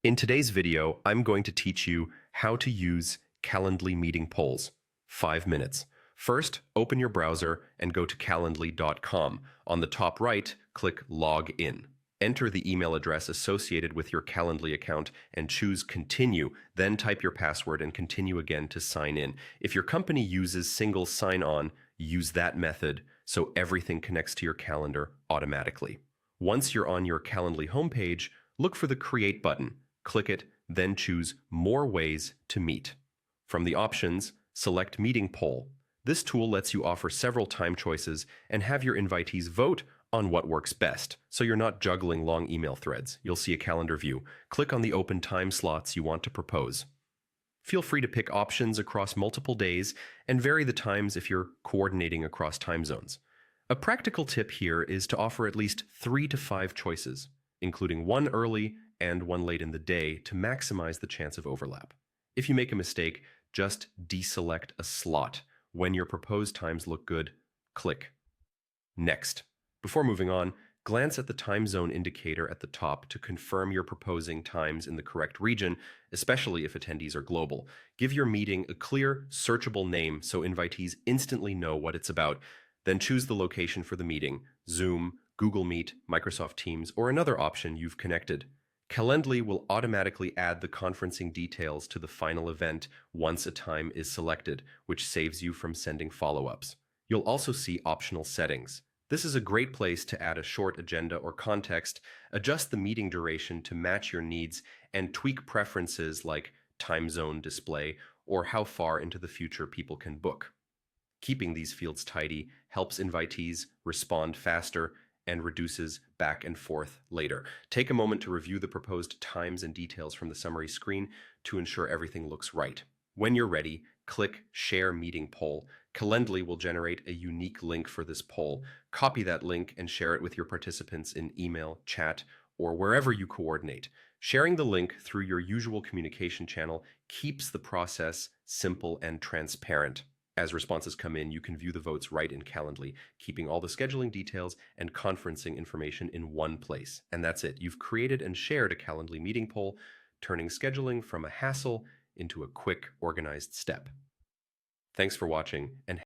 In today's video, I'm going to teach you how to use Calendly meeting polls. 5 minutes. First, open your browser and go to calendly.com. On the top right, click Log In. Enter the email address associated with your Calendly account and choose Continue. Then type your password and continue again to sign in. If your company uses single sign-on, use that method so everything connects to your calendar automatically. Once you're on your Calendly homepage, look for the Create button. Click it, then choose More Ways to Meet. From the options, select Meeting Poll. This tool lets you offer several time choices and have your invitees vote on what works best, so you're not juggling long email threads. You'll see a calendar view. Click on the open time slots you want to propose. Feel free to pick options across multiple days and vary the times if you're coordinating across time zones. A practical tip here is to offer at least 3 to 5 choices, including one early and one late in the day to maximize the chance of overlap. If you make a mistake, just deselect a slot. When your proposed times look good, click Next. Before moving on, glance at the time zone indicator at the top to confirm you're proposing times in the correct region, especially if attendees are global. Give your meeting a clear, searchable name so invitees instantly know what it's about. Then choose the location for the meeting: Zoom, Google Meet, Microsoft Teams, or another option you've connected. Calendly will automatically add the conferencing details to the final event once a time is selected, which saves you from sending follow-ups. You'll also see optional settings. This is a great place to add a short agenda or context, adjust the meeting duration to match your needs, and tweak preferences like time zone display or how far into the future people can book. Keeping these fields tidy helps invitees respond faster and reduces back and forth later. Take a moment to review the proposed times and details from the summary screen to ensure everything looks right. When you're ready, click Share Meeting Poll. Calendly will generate a unique link for this poll. Copy that link and share it with your participants in email, chat, or wherever you coordinate. Sharing the link through your usual communication channel keeps the process simple and transparent. As responses come in, you can view the votes right in Calendly, keeping all the scheduling details and conferencing information in one place. And that's it. You've created and shared a Calendly meeting poll, turning scheduling from a hassle into a quick, organized step. Thanks for watching, and